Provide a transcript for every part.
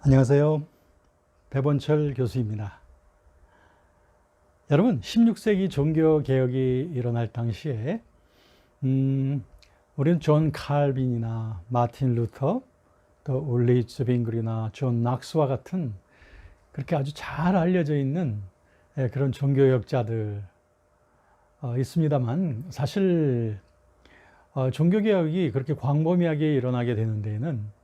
안녕하세요. 배본철 교수입니다. 여러분, 16세기 종교개혁이 일어날 당시에 우리는 존 칼빈이나 마틴 루터, 또 울리츠 빙글이나 존 낙스와 같은 그렇게 아주 잘 알려져 있는 그런 종교개혁자들 있습니다만, 사실 종교개혁이 그렇게 광범위하게 일어나게 되는 데에는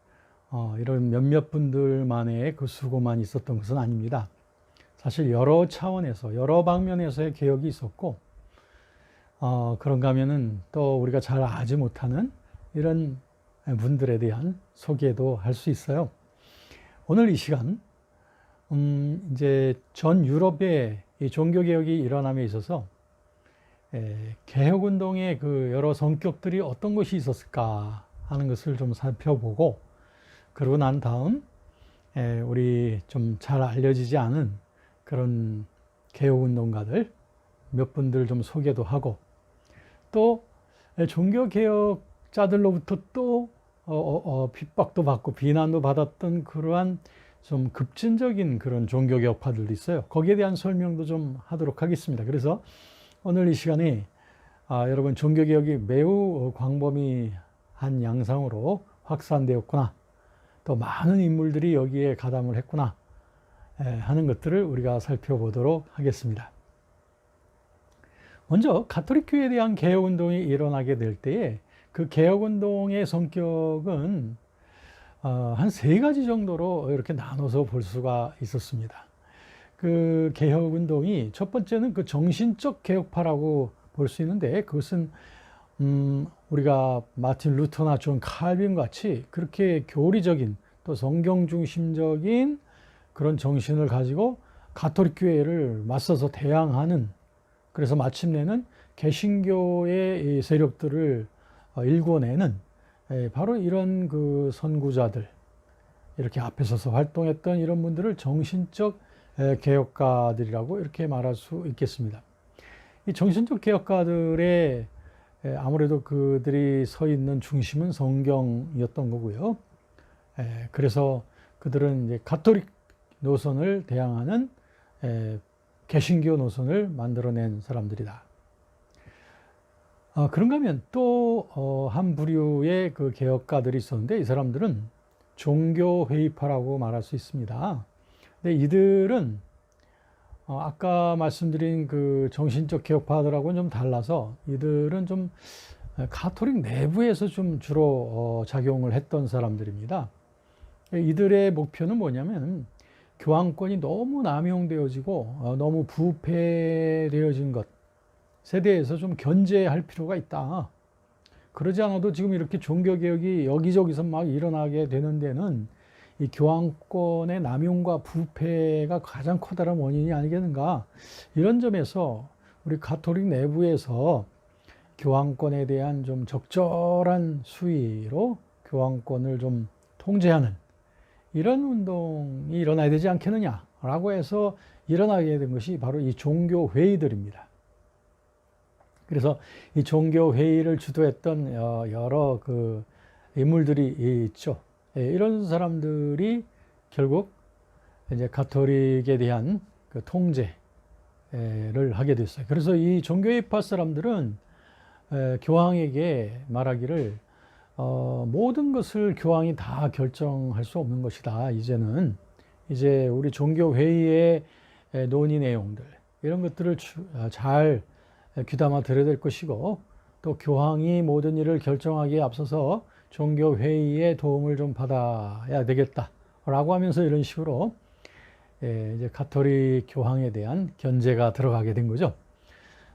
이런 몇몇 분들만의 그 수고만 있었던 것은 아닙니다. 사실 여러 차원에서, 여러 방면에서의 개혁이 있었고, 그런가 하면은 또 우리가 잘 알지 못하는 이런 분들에 대한 소개도 할 수 있어요. 오늘 이 시간, 이제 전 유럽의 이 종교개혁이 일어남에 있어서 개혁운동의 그 여러 성격들이 어떤 것이 있었을까 하는 것을 좀 살펴보고, 그러고 난 다음 우리 좀 잘 알려지지 않은 그런 개혁운동가들 몇 분들 좀 소개도 하고, 또 종교개혁자들로부터 또 핍박도 받고 비난도 받았던 그러한 좀 급진적인 그런 종교개혁파들도 있어요. 거기에 대한 설명도 좀 하도록 하겠습니다. 그래서 오늘 이 시간에 여러분, 종교개혁이 매우 광범위한 양상으로 확산되었구나, 또 많은 인물들이 여기에 가담을 했구나 하는 것들을 우리가 살펴보도록 하겠습니다. 먼저 가톨릭 교회에 대한 개혁운동이 일어나게 될 때에 그 개혁운동의 성격은 한 세 가지 정도로 이렇게 나눠서 볼 수가 있었습니다. 그 개혁운동이 첫 번째는 그 정신적 개혁파라고 볼 수 있는데, 그것은 우리가 마틴 루터나 존 칼빈 같이 그렇게 교리적인 또 성경 중심적인 그런 정신을 가지고 가톨릭 교회를 맞서서 대항하는, 그래서 마침내는 개신교의 세력들을 일궈내는 바로 이런 그 선구자들, 이렇게 앞에 서서 활동했던 이런 분들을 정신적 개혁가들이라고 이렇게 말할 수 있겠습니다. 이 정신적 개혁가들의 아무래도 그들이 서 있는 중심은 성경이었던 거고요. 그래서 그들은 이제 가톨릭 노선을 대항하는 개신교 노선을 만들어낸 사람들이다. 그런가 하면 또 한 부류의 그 개혁가들이 있었는데, 이 사람들은 종교회의파라고 말할 수 있습니다. 근데 이들은 아까 말씀드린 그 정신적 개혁파들하고는 좀 달라서, 이들은 좀 가톨릭 내부에서 좀 주로 작용을 했던 사람들입니다. 이들의 목표는 뭐냐면, 교황권이 너무 남용되어지고 너무 부패되어진 것에 대해서 좀 견제할 필요가 있다. 그러지 않아도 지금 이렇게 종교개혁이 여기저기서 막 일어나게 되는 데는 이 교황권의 남용과 부패가 가장 커다란 원인이 아니겠는가. 이런 점에서 우리 가톨릭 내부에서 교황권에 대한 좀 적절한 수위로 교황권을 좀 통제하는 이런 운동이 일어나야 되지 않겠느냐라고 해서 일어나게 된 것이 바로 이 종교회의들입니다. 그래서 이 종교회의를 주도했던 여러 그 인물들이 있죠. 이런 사람들이 결국 이제 가톨릭에 대한 그 통제를 하게 됐어요. 그래서 이 종교회의파 사람들은 교황에게 말하기를 모든 것을 교황이 다 결정할 수 없는 것이다. 이제는 이제 우리 종교회의의 논의 내용들, 이런 것들을 잘 귀담아 들어야 될 것이고, 또 교황이 모든 일을 결정하기에 앞서서 종교회의의 도움을 좀 받아야 되겠다라고 하면서 이런 식으로 이제 가톨릭 교황에 대한 견제가 들어가게 된 거죠.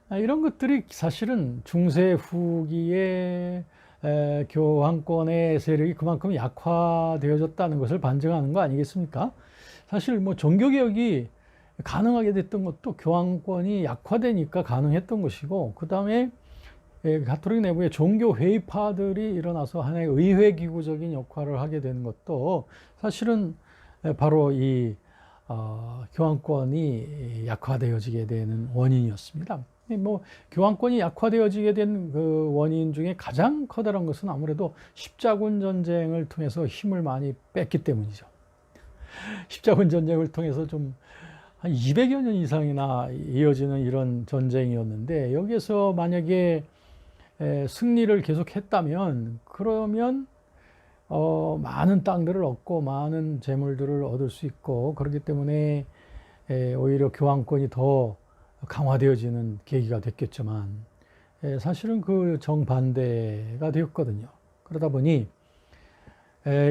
이런 것들이 사실은 중세 후기에 교황권의 세력이 그만큼 약화되어졌다는 것을 반증하는 거 아니겠습니까? 사실 뭐 종교개혁이 가능하게 됐던 것도 교황권이 약화되니까 가능했던 것이고, 그 다음에 가톨릭 내부에 종교회의파들이 일어나서 하나의 의회기구적인 역할을 하게 되는 것도 사실은 바로 이 교황권이 약화되어지게 되는 원인이었습니다. 뭐 교황권이 약화되어지게 된 그 원인 중에 가장 커다란 것은 아무래도 십자군 전쟁을 통해서 힘을 많이 뺐기 때문이죠. 십자군 전쟁을 통해서 좀 한 200여 년 이상이나 이어지는 이런 전쟁이었는데 여기에서 만약에 승리를 계속했다면 그러면 많은 땅들을 얻고 많은 재물들을 얻을 수 있고 그렇기 때문에 오히려 교황권이 더 강화되어지는 계기가 됐겠지만 사실은 그 정반대가 되었거든요. 그러다 보니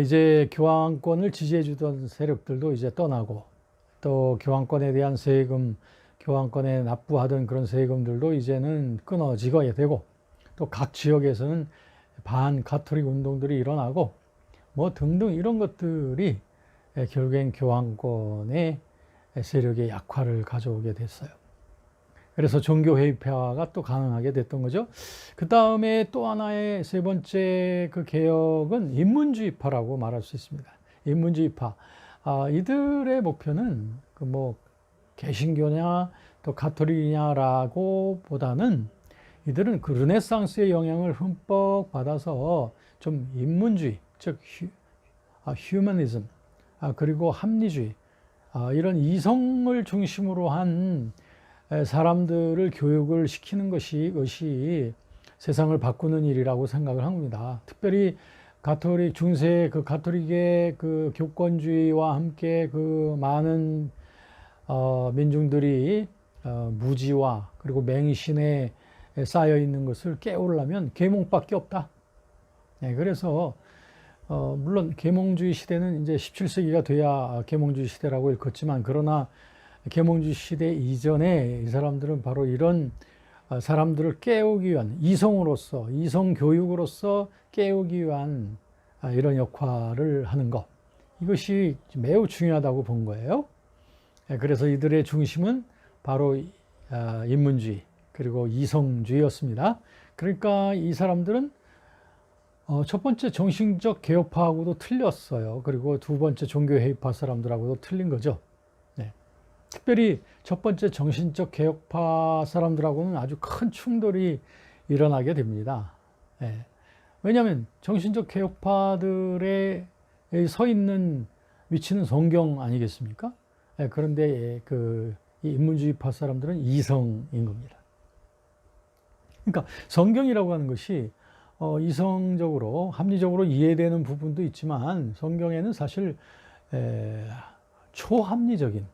이제 교황권을 지지해 주던 세력들도 이제 떠나고 또 교황권에 대한 세금, 교황권에 납부하던 그런 세금들도 이제는 끊어지게 되고 또 각 지역에서는 반가톨릭 운동들이 일어나고 뭐 등등 이런 것들이 결국엔 교황권의 세력의 약화를 가져오게 됐어요. 그래서 종교회의파가 또 가능하게 됐던 거죠. 그 다음에 또 하나의 세 번째 그 개혁은 인문주의파라고 말할 수 있습니다. 인문주의파. 이들의 목표는 그 뭐 개신교냐 또 가톨릭이냐라고 보다는 이들은 그 르네상스의 영향을 흠뻑 받아서 좀 인문주의, 즉 휴머니즘, 그리고 합리주의, 이런 이성을 중심으로 한 사람들을 교육을 시키는 것이 세상을 바꾸는 일이라고 생각을 합니다. 특별히 가톨릭 중세 그 가톨릭의 그 교권주의와 함께 그 많은 민중들이 무지와 그리고 맹신에 쌓여 있는 것을 깨우려면 계몽밖에 없다. 그래서 물론 계몽주의 시대는 이제 17세기가 돼야 계몽주의 시대라고 일컫지만 그러나 계몽주의 시대 이전에 이 사람들은 바로 이런 사람들을 깨우기 위한 이성으로서 이성 교육으로서 깨우기 위한 이런 역할을 하는 것, 이것이 매우 중요하다고 본 거예요. 그래서 이들의 중심은 바로 인문주의 그리고 이성주의였습니다. 그러니까 이 사람들은 첫 번째 정신적 개혁파하고도 틀렸어요. 그리고 두 번째 종교회의파 사람들하고도 틀린 거죠. 네. 특별히 첫 번째 정신적 개혁파 사람들하고는 아주 큰 충돌이 일어나게 됩니다. 네. 왜냐하면 정신적 개혁파들의 서 있는 위치는 성경 아니겠습니까? 네. 그런데 이 인문주의파 사람들은 이성인 겁니다. 그러니까 성경이라고 하는 것이 이성적으로 합리적으로 이해되는 부분도 있지만 성경에는 사실 초합리적인,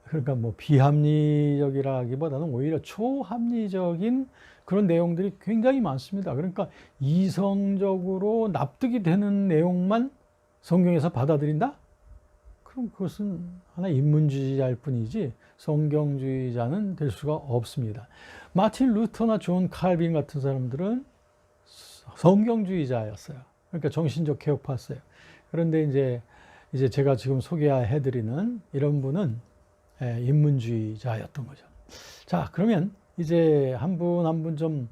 그러니까 뭐 비합리적이라기보다는 오히려 초합리적인 그런 내용들이 굉장히 많습니다. 그러니까 이성적으로 납득이 되는 내용만 성경에서 받아들인다? 그럼 그것은 하나의 인문주의자일 뿐이지 성경주의자는 될 수가 없습니다. 마틴 루터나 존 칼빈 같은 사람들은 성경주의자였어요. 그러니까 정신적 개혁파였어요. 그런데 이제 제가 지금 소개해드리는 이런 분은 인문주의자였던 거죠. 자, 그러면 이제 한 분 한 분 좀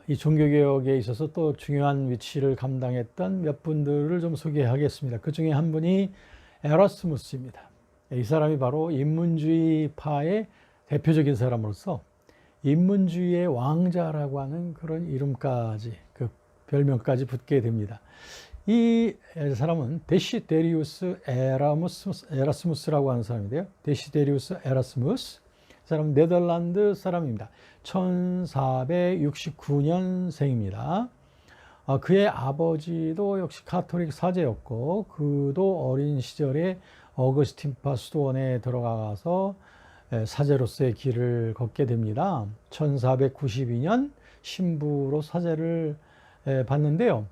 이 종교개혁에 있어서 또 중요한 위치를 감당했던 몇 분들을 좀 소개하겠습니다. 그 중에 한 분이 에라스무스입니다. 이 사람이 바로 인문주의파의 대표적인 사람으로서 인문주의의 왕자라고 하는 그런 이름까지, 그 별명까지 붙게 됩니다. 이 사람은 데시데리우스 에라스무스라고 하는 사람인데요. 데시데리우스 에라스무스. 이 사람은 네덜란드 사람입니다. 1469년생입니다. 그의 아버지도 역시 가톨릭 사제였고 그도 어린 시절에 어거스틴파 수도원에 들어가서 사제로서의 길을 걷게 됩니다. 1492년 신부로 사제를 받는데요.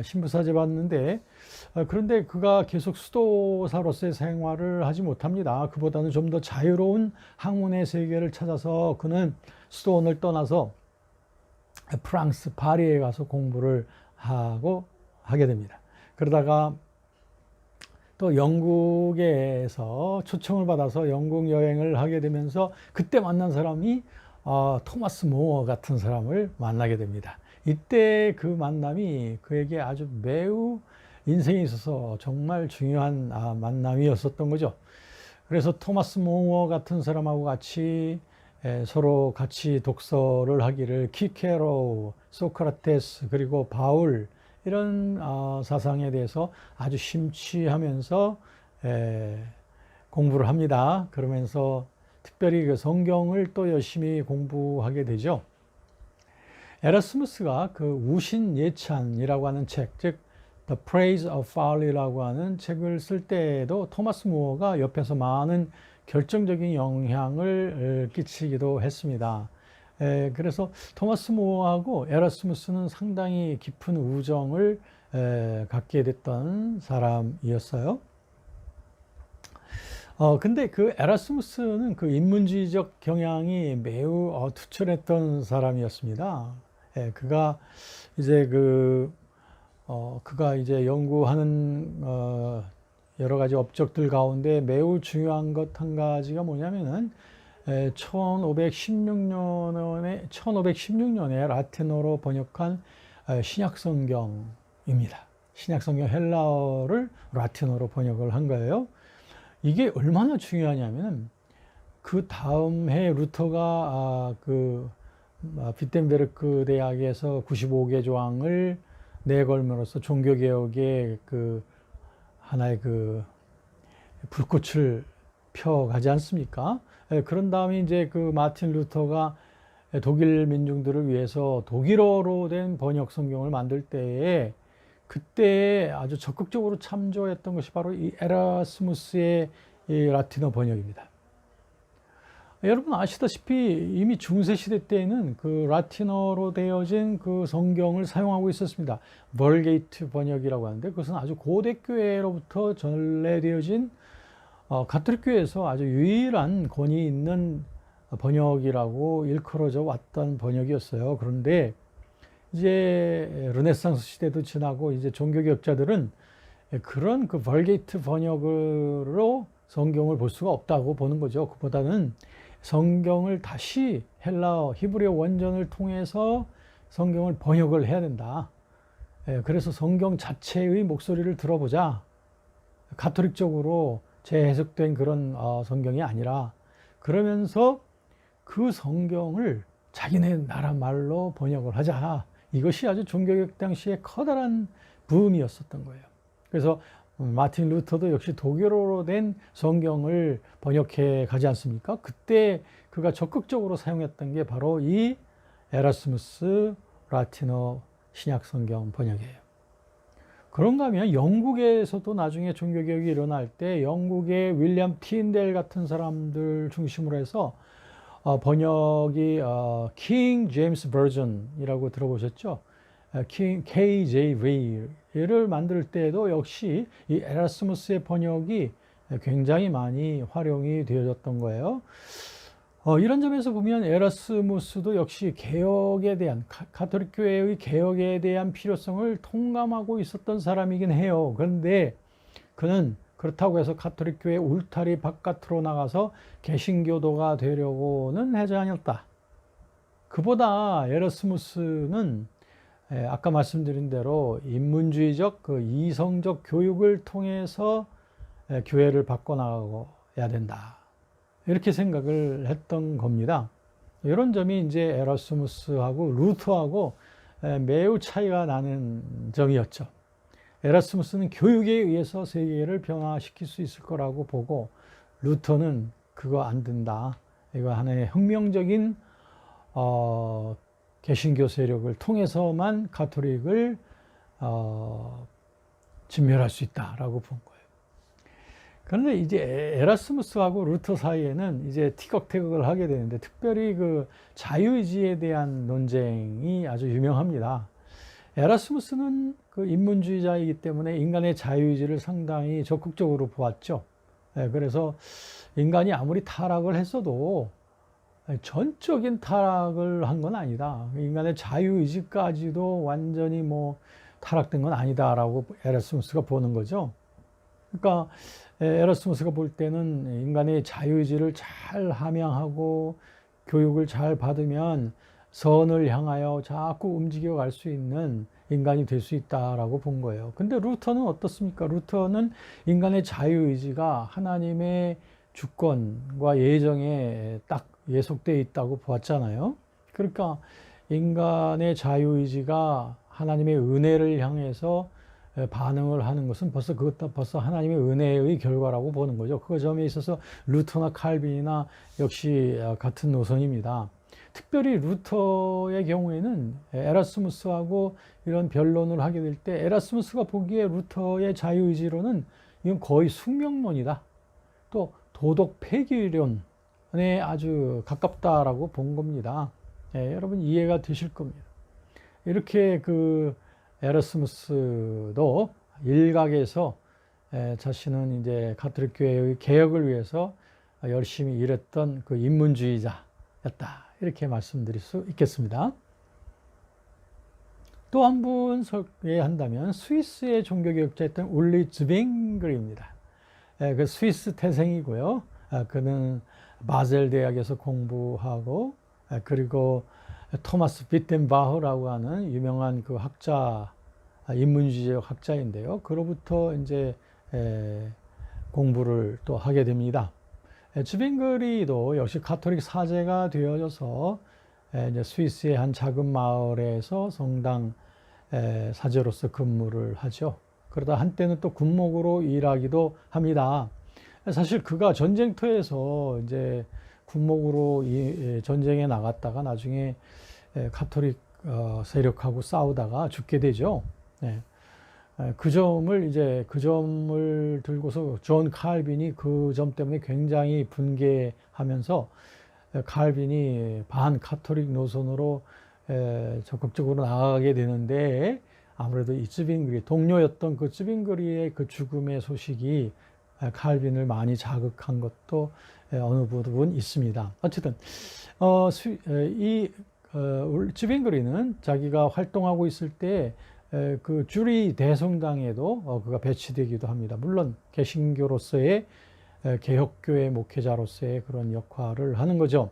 신부 사제 받는데 그런데 그가 계속 수도사로서의 생활을 하지 못합니다. 그보다는 좀 더 자유로운 학문의 세계를 찾아서 그는 수도원을 떠나서 프랑스 파리에 가서 공부를 하게 됩니다. 그러다가 또 영국에서 초청을 받아서 영국 여행을 하게 되면서 그때 만난 사람이 토마스 모어 같은 사람을 만나게 됩니다. 이때 그 만남이 그에게 아주 매우 인생에 있어서 정말 중요한 만남이었었던 거죠. 그래서 토마스 모어 같은 사람하고 같이 서로 같이 독서를 하기를 키케로, 소크라테스 그리고 바울 이런 사상에 대해서 아주 심취하면서 공부를 합니다. 그러면서 특별히 그 성경을 또 열심히 공부하게 되죠. 에라스무스가 그 우신 예찬이라고 하는 책, 즉 The Praise of Folly라고 하는 책을 쓸 때에도 토마스 무어가 옆에서 많은 결정적인 영향을 끼치기도 했습니다. 그래서 토마스 무어하고 에라스무스는 상당히 깊은 우정을 갖게 됐던 사람이었어요. 근데 그 에라스무스는 그 인문주의적 경향이 매우 투철했던 사람이었습니다. 그가 이제 그가 이제 연구하는 여러 가지 업적들 가운데 매우 중요한 것 한 가지가 뭐냐면은 1516년에 라틴어로 번역한 신약성경입니다. 신약성경 헬라어를 라틴어로 번역을 한 거예요. 이게 얼마나 중요하냐면은 그 다음 해 루터가 비텐베르크 대학에서 95개 조항을 내걸므로써 종교개혁의 하나의 불꽃을 펴가지 않습니까? 그런 다음에 이제 마틴 루터가 독일 민중들을 위해서 독일어로 된 번역 성경을 만들 때에 그때 아주 적극적으로 참조했던 것이 바로 이 에라스무스의 이 라틴어 번역입니다. 여러분 아시다시피 이미 중세시대 때에는 그 라틴어로 되어진 그 성경을 사용하고 있었습니다. 벌게이트 번역이라고 하는데 그것은 아주 고대교회로부터 전래되어진 가톨릭 교회에서 아주 유일한 권위 있는 번역이라고 일컬어져 왔던 번역이었어요. 그런데 이제 르네상스 시대도 지나고 이제 종교개혁자들은 그런 그 벌게이트 번역으로 성경을 볼 수가 없다고 보는 거죠. 그보다는 성경을 다시 헬라어, 히브리어 원전을 통해서 성경을 번역을 해야 된다. 그래서 성경 자체의 목소리를 들어보자. 가톨릭적으로 재해석된 그런 성경이 아니라 그러면서 그 성경을 자기네 나라 말로 번역을 하자. 이것이 아주 종교개혁 당시에 커다란 부음이었었던 거예요. 그래서 마틴 루터도 역시 독일어로 된 성경을 번역해 가지 않습니까? 그때 그가 적극적으로 사용했던 게 바로 이 에라스무스 라틴어 신약 성경 번역이에요. 그런가 하면 영국에서도 나중에 종교개혁이 일어날 때 영국의 윌리엄 틴델 같은 사람들 중심으로 해서 번역이 킹 제임스 버전이라고 들어보셨죠? KJV를 만들 때도 역시 이 에라스무스의 번역이 굉장히 많이 활용이 되어졌던 거예요. 이런 점에서 보면 에라스무스도 역시 개혁에 대한 가톨릭 교회의 개혁에 대한 필요성을 통감하고 있었던 사람이긴 해요. 그런데 그는 그렇다고 해서 가톨릭 교회 울타리 바깥으로 나가서 개신교도가 되려고는 하지 않았다. 그보다 에라스무스는 아까 말씀드린 대로 인문주의적 이성적 교육을 통해서 교회를 바꿔나가야 된다. 이렇게 생각을 했던 겁니다. 이런 점이 이제 에라스무스하고 루터하고 매우 차이가 나는 점이었죠. 에라스무스는 교육에 의해서 세계를 변화시킬 수 있을 거라고 보고 루터는 그거 안 된다. 이거 하나의 혁명적인 개신교 세력을 통해서만 가톨릭을 진멸할 수 있다라고 본 거예요. 그런데 이제 에라스무스하고 루터 사이에는 이제 티격태격을 하게 되는데 특별히 그 자유의지에 대한 논쟁이 아주 유명합니다. 에라스무스는 그 인문주의자이기 때문에 인간의 자유의지를 상당히 적극적으로 보았죠. 그래서 인간이 아무리 타락을 했어도 전적인 타락을 한 건 아니다. 인간의 자유의지까지도 완전히 타락된 건 아니다라고 에라스무스가 보는 거죠. 그러니까 에라스무스가 볼 때는 인간의 자유의지를 잘 함양하고 교육을 잘 받으면 선을 향하여 자꾸 움직여 갈 수 있는 인간이 될 수 있다라고 본 거예요. 근데 루터는 어떻습니까? 루터는 인간의 자유의지가 하나님의 주권과 예정에 딱 예속되어 있다고 보았잖아요. 그러니까 인간의 자유의지가 하나님의 은혜를 향해서 반응을 하는 것은 그것도 벌써 하나님의 은혜의 결과라고 보는 거죠. 그 점에 있어서 루터나 칼빈이나 역시 같은 노선입니다. 특별히 루터의 경우에는 에라스무스하고 이런 변론을 하게 될 때 에라스무스가 보기에 루터의 자유의지론은 이건 거의 숙명론이다. 또 도덕 폐기론에 아주 가깝다라고 본 겁니다. 여러분 이해가 되실 겁니다. 이렇게 그 에라스무스도 일각에서 자신은 이제 가톨릭 교회의 개혁을 위해서 열심히 일했던 그 인문주의자였다. 이렇게 말씀드릴 수 있겠습니다. 또 한 분 소개한다면 스위스의 종교개혁자였던 울리 즈빙글입니다. 그 스위스 태생이고요. 그는 바젤 대학에서 공부하고 그리고 토마스 비텐바흐라고 하는 유명한 그 학자, 인문주의적 학자인데요. 그로부터 이제 공부를 또 하게 됩니다. 즈빙글이도 역시 가톨릭 사제가 되어져서 이제 스위스의 한 작은 마을에서 성당 사제로서 근무를 하죠. 그러다 한때는 또 군목으로 일하기도 합니다. 사실 그가 전쟁터에서 이제 군목으로 전쟁에 나갔다가 나중에 가톨릭 세력하고 싸우다가 죽게 되죠. 그 점을 들고서 존 칼빈이 그 점 때문에 굉장히 분개하면서 칼빈이 반카톨릭 노선으로 적극적으로 나아가게 되는데 아무래도 이 즈빙글이 동료였던 그 즈빙글이의 그 죽음의 소식이 칼빈을 많이 자극한 것도 어느 부분 있습니다. 어쨌든 즈빙글이는 자기가 활동하고 있을 때 그 주리 대성당에도 그가 배치되기도 합니다. 물론 개신교로서의 개혁교회 목회자로서의 그런 역할을 하는 거죠.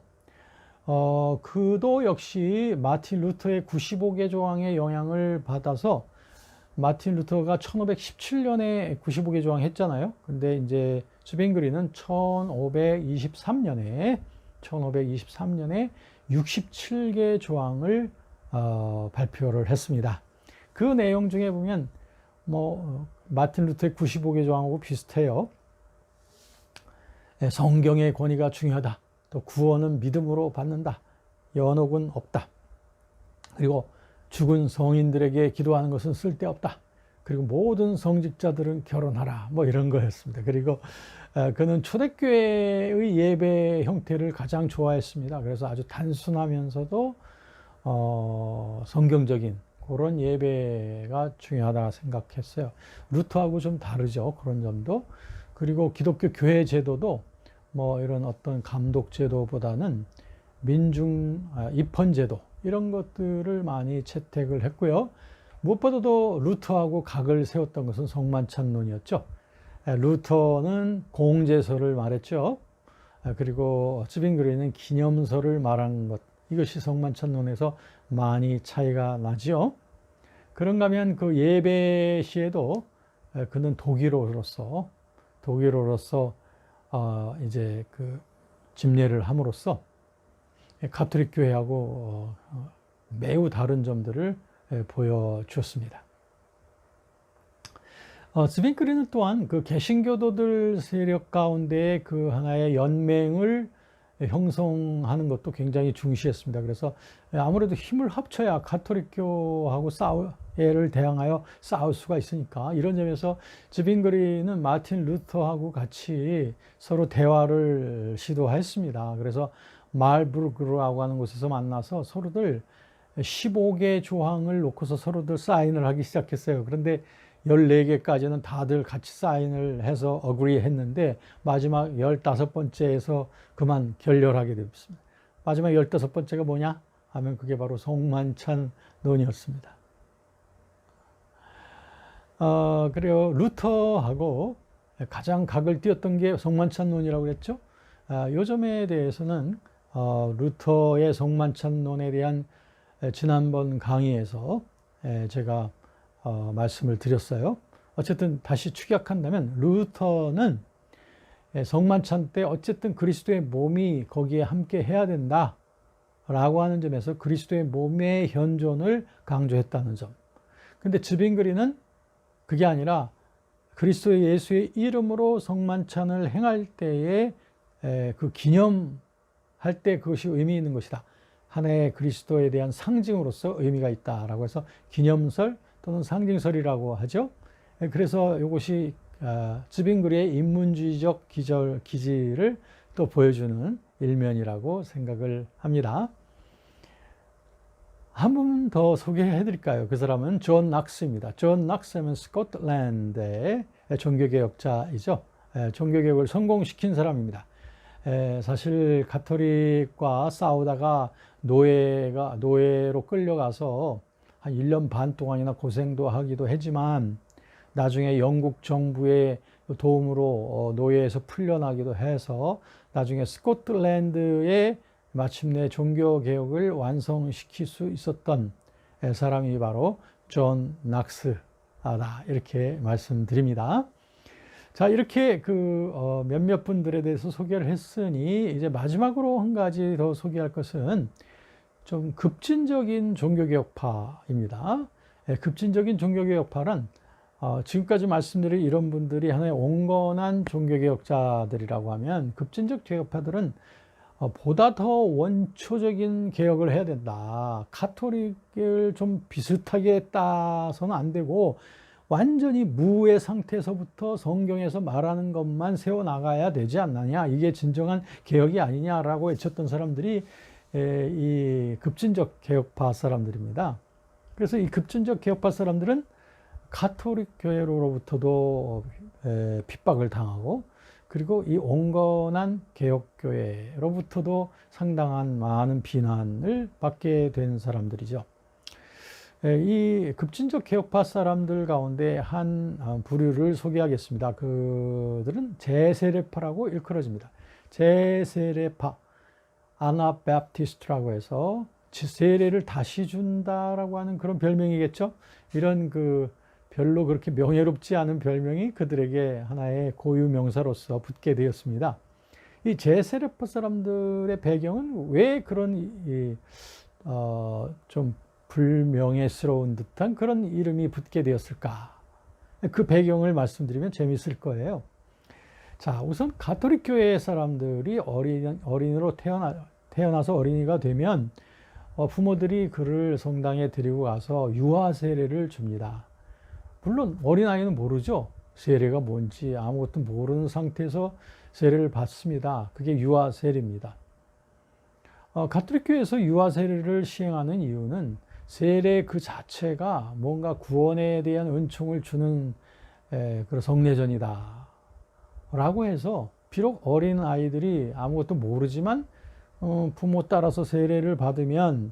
그도 역시 마틴 루터의 95개 조항의 영향을 받아서 마틴 루터가 1517년에 95개 조항 했잖아요. 근데 이제 즈빙글이는 1523년에 67개 조항을 발표를 했습니다. 그 내용 중에 보면 마틴 루터의 95개 조항하고 비슷해요. 성경의 권위가 중요하다. 또 구원은 믿음으로 받는다. 연옥은 없다. 그리고 죽은 성인들에게 기도하는 것은 쓸데없다. 그리고 모든 성직자들은 결혼하라. 이런 거였습니다. 그리고 그는 초대교회의 예배 형태를 가장 좋아했습니다. 그래서 아주 단순하면서도 성경적인 그런 예배가 중요하다 생각했어요. 루터하고 좀 다르죠. 그런 점도. 그리고 기독교 교회 제도도 이런 어떤 감독 제도보다는 입헌 제도 이런 것들을 많이 채택을 했고요. 무엇보다도 루터하고 각을 세웠던 것은 성만찬론이었죠. 루터는 공제설을 말했죠. 그리고 즈빙글이는 기념설을 말한 것. 이것이 성만찬론에서 많이 차이가 나지요. 그런가 하면 그 예배 시에도 그는 독일어로서 이제 그 집례를 함으로써 가톨릭 교회하고 매우 다른 점들을 보여주었습니다. 즈빙글이는 또한 그 개신교도들 세력 가운데 그 하나의 연맹을 형성하는 것도 굉장히 중시했습니다. 그래서 아무래도 힘을 합쳐야 가톨릭교하고 를 대항하여 싸울 수가 있으니까 이런 점에서 즈빙글이는 마틴 루터하고 같이 서로 대화를 시도했습니다. 그래서 말부르크라고 하는 곳에서 만나서 서로들 15개 조항을 놓고서 서로들 사인을 하기 시작했어요. 그런데 14개까지는 다들 같이 사인을 해서 어그리 했는데 마지막 15번째에서 그만 결렬하게 되었습니다. 마지막 15번째가 뭐냐 하면 그게 바로 성만찬론이었습니다. 그리고 루터하고 가장 각을 띄었던 게 성만찬론이라고 그랬죠. 이 점에 대해서는 루터의 성만찬론에 대한 지난번 강의에서 제가 말씀을 드렸어요. 어쨌든 다시 축약한다면 루터는 성만찬 때 어쨌든 그리스도의 몸이 거기에 함께 해야 된다 라고 하는 점에서 그리스도의 몸의 현존을 강조했다는 점. 근데 즈빙글이는 그게 아니라 그리스도 예수의 이름으로 성만찬을 행할 때에 그 기념할 때 그것이 의미 있는 것이다. 하나의 그리스도에 대한 상징으로서 의미가 있다라고 해서 기념설 또는 상징설이라고 하죠. 그래서 이것이 쯔빙그리의 인문주의적 기질을 또 보여주는 일면이라고 생각을 합니다. 한 분 더 소개해 드릴까요? 그 사람은 존 낙스입니다. 존 낙스는 스코틀랜드의 종교개혁자이죠. 종교개혁을 성공시킨 사람입니다. 사실 가톨릭과 싸우다가 노예로 끌려가서 한 1년 반 동안이나 고생도 하기도 했지만 나중에 영국 정부의 도움으로 노예에서 풀려나기도 해서 나중에 스코틀랜드에 마침내 종교개혁을 완성시킬 수 있었던 사람이 바로 존 낙스다, 이렇게 말씀드립니다. 자, 이렇게 몇몇 분들에 대해서 소개를 했으니 이제 마지막으로 한 가지 더 소개할 것은 좀 급진적인 종교개혁파입니다. 급진적인 종교개혁파는 지금까지 말씀드린 이런 분들이 하나의 온건한 종교개혁자들이라고 하면, 급진적 개혁파들은 보다 더 원초적인 개혁을 해야 된다. 가톨릭을 좀 비슷하게 따서는 안 되고 완전히 무의 상태에서부터 성경에서 말하는 것만 세워나가야 되지 않느냐, 이게 진정한 개혁이 아니냐라고 외쳤던 사람들이 이 급진적 개혁파 사람들입니다. 그래서 이 급진적 개혁파 사람들은 가톨릭 교회로부터도 핍박을 당하고, 그리고 이 온건한 개혁교회로부터도 상당한 많은 비난을 받게 된 사람들이죠. 이 급진적 개혁파 사람들 가운데 한 부류를 소개하겠습니다. 그들은 제세례파라고 일컬어집니다. 제세례파, 아나바프티스트라고 해서 세례를 다시 준다라고 하는 그런 별명이겠죠. 이런 별로 그렇게 명예롭지 않은 별명이 그들에게 하나의 고유 명사로서 붙게 되었습니다. 이 제세례파 사람들의 배경은 왜 그런 좀 불명예스러운 듯한 그런 이름이 붙게 되었을까? 그 배경을 말씀드리면 재밌을 거예요. 자, 우선 가톨릭 교회 사람들이 어린이로 태어나서 어린이가 되면 부모들이 그를 성당에 데리고 가서 유아 세례를 줍니다. 물론 어린아이는 모르죠. 세례가 뭔지 아무것도 모르는 상태에서 세례를 받습니다. 그게 유아 세례입니다. 가톨릭 교회에서 유아 세례를 시행하는 이유는 세례 그 자체가 뭔가 구원에 대한 은총을 주는 그런 성례전이다 라고 해서, 비록 어린 아이들이 아무것도 모르지만 부모 따라서 세례를 받으면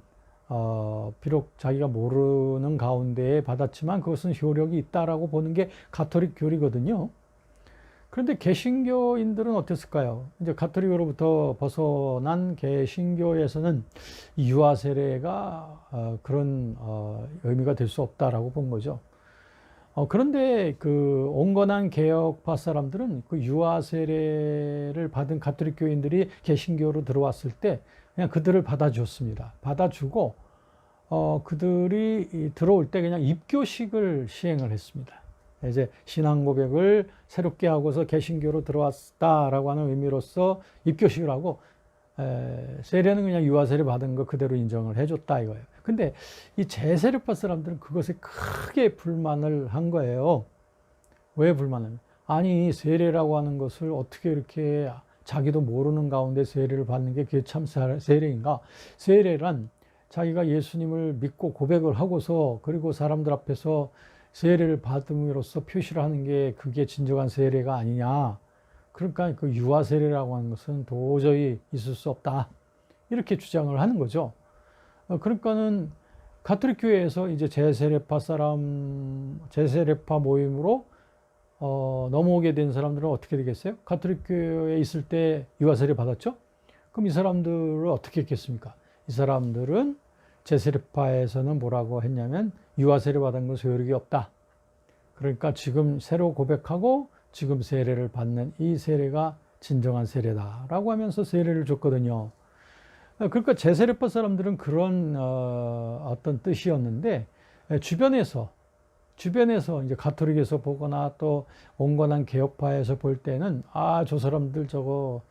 비록 자기가 모르는 가운데에 받았지만 그것은 효력이 있다라고 보는 게 가톨릭 교리거든요. 그런데 개신교인들은 어땠을까요? 이제 가톨릭으로부터 벗어난 개신교에서는 유아 세례가 그런 의미가 될 수 없다라고 본 거죠. 그런데 온건한 개혁파 사람들은 그 유아 세례를 받은 가톨릭 교인들이 개신교로 들어왔을 때 그냥 그들을 받아주었습니다. 받아주고 그들이 들어올 때 그냥 입교식을 시행을 했습니다. 이제 신앙 고백을 새롭게 하고서 개신교로 들어왔다라고 하는 의미로서 입교식을 하고, 세례는 그냥 유아 세례 받은 거 그대로 인정을 해줬다 이거예요. 근데 이 제세례파 사람들은 그것에 크게 불만을 한 거예요. 왜 불만을? 아니, 세례라고 하는 것을 어떻게 이렇게 자기도 모르는 가운데 세례를 받는 게 그게 참 세례인가? 세례란 자기가 예수님을 믿고 고백을 하고서 그리고 사람들 앞에서 세례를 받음으로써 표시를 하는 게 그게 진정한 세례가 아니냐. 그러니까 그 유아 세례라고 하는 것은 도저히 있을 수 없다. 이렇게 주장을 하는 거죠. 그러니까는 가톨릭 교회에서 이제 제세례파 모임으로 넘어오게 된 사람들은 어떻게 되겠어요? 가톨릭 교회에 있을 때 유아 세례 받았죠? 그럼 이 사람들을 어떻게 했겠습니까? 이 사람들은 제세례파에서는 뭐라고 했냐면 유아 세례 받은 건 소용이 없다. 그러니까 지금 새로 고백하고 지금 세례를 받는 이 세례가 진정한 세례다라고 하면서 세례를 줬거든요. 그러니까 제세례파 사람들은 그런 어떤 뜻이었는데, 주변에서 주변에서 이제 가톨릭에서 보거나 또 온건한 개혁파에서 볼 때는 저 사람들 저거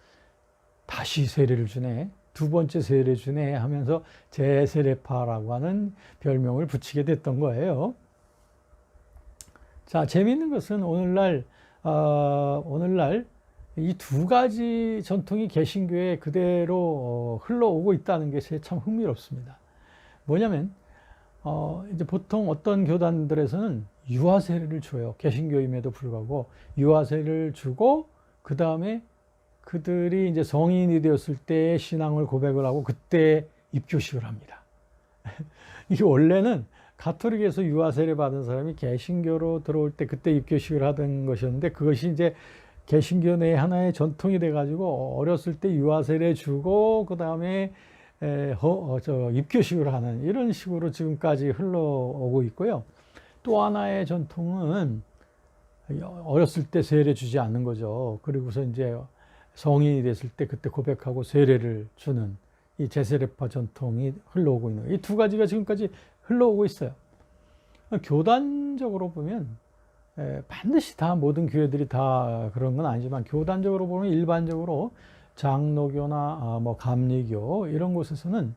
다시 세례를 주네, 두 번째 세례 주네 하면서 재세례파라고 하는 별명을 붙이게 됐던 거예요. 자, 재미있는 것은 오늘날 이 두 가지 전통이 개신교에 그대로 흘러오고 있다는 것이 참 흥미롭습니다. 뭐냐면 이제 보통 어떤 교단들에서는 유아 세례를 줘요. 개신교임에도 불구하고 유아 세례를 주고 그 다음에 그들이 이제 성인이 되었을 때 신앙을 고백을 하고 그때 입교식을 합니다. 이게 원래는 가톨릭에서 유아 세례 받은 사람이 개신교로 들어올 때 그때 입교식을 하던 것이었는데, 그것이 이제 개신교 내 하나의 전통이 돼가지고 어렸을 때 유아 세례 주고 그 다음에 입교식을 하는 이런 식으로 지금까지 흘러오고 있고요. 또 하나의 전통은 어렸을 때 세례 주지 않는 거죠. 그리고서 이제 성인이 됐을 때 그때 고백하고 세례를 주는 이 재세례파 전통이 흘러오고 있는, 이 두 가지가 지금까지 흘러오고 있어요. 교단적으로 보면 반드시 다 모든 교회들이 다 그런 건 아니지만, 교단적으로 보면 일반적으로 장로교나 뭐 감리교 이런 곳에서는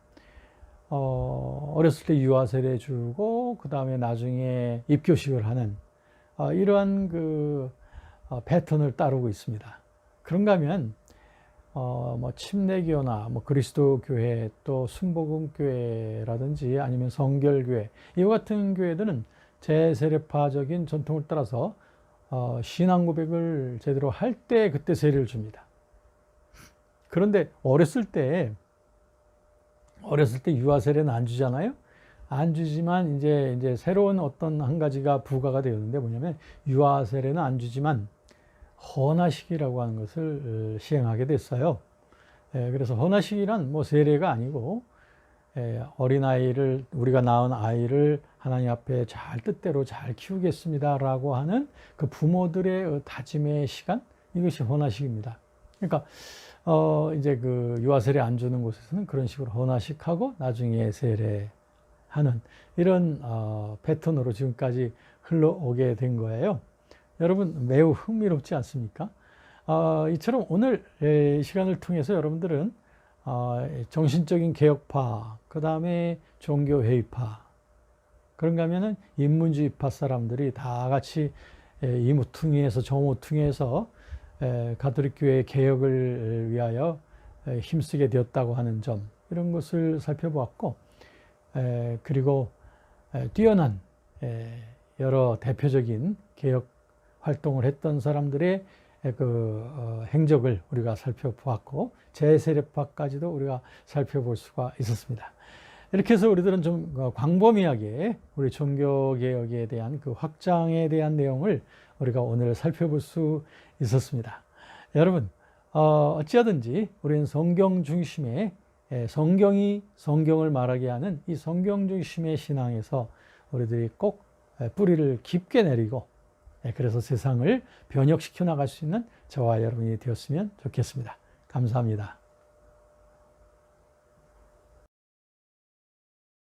어렸을 때 유아 세례 주고 그 다음에 나중에 입교식을 하는 이러한 그 패턴을 따르고 있습니다. 그런가 하면 뭐 침례교나 뭐 그리스도 교회 또 순복음 교회라든지 아니면 성결교회, 이와 같은 교회들은 재세례파적인 전통을 따라서 신앙 고백을 제대로 할 때 그때 세례를 줍니다. 그런데 어렸을 때 유아 세례는 안 주잖아요. 안 주지만 이제 새로운 어떤 한 가지가 부과가 되었는데, 뭐냐면 유아 세례는 안 주지만 헌화식이라고 하는 것을 시행하게 됐어요. 그래서 헌화식이란 뭐 세례가 아니고 어린아이를, 우리가 낳은 아이를 하나님 앞에 잘 뜻대로 잘 키우겠습니다라고 하는 그 부모들의 다짐의 시간, 이것이 헌화식입니다. 그러니까 이제 그 유아 세례 안 주는 곳에서는 그런 식으로 헌화식하고 나중에 세례하는 이런 패턴으로 지금까지 흘러오게 된 거예요. 여러분, 매우 흥미롭지 않습니까? 이처럼 오늘 시간을 통해서 여러분들은 정신적인 개혁파, 그 다음에 종교회의파, 그런가 하면은 인문주의파 사람들이 다 같이 이 모퉁이에서 저 모퉁이에서 가톨릭 교회의 개혁을 위하여 힘쓰게 되었다고 하는 점, 이런 것을 살펴보았고, 그리고 뛰어난 여러 대표적인 개혁 활동을 했던 사람들의 그 행적을 우리가 살펴보았고, 재세례파까지도 우리가 살펴볼 수가 있었습니다. 이렇게 해서 우리들은 좀 광범위하게 우리 종교개혁에 대한 그 확장에 대한 내용을 우리가 오늘 살펴볼 수 있었습니다. 여러분, 어찌하든지 우리는 성경 중심의, 성경이 성경을 말하게 하는 이 성경 중심의 신앙에서 우리들이 꼭 뿌리를 깊게 내리고, 그래서 세상을 변혁시켜 나갈 수 있는 저와 여러분이 되었으면 좋겠습니다. 감사합니다.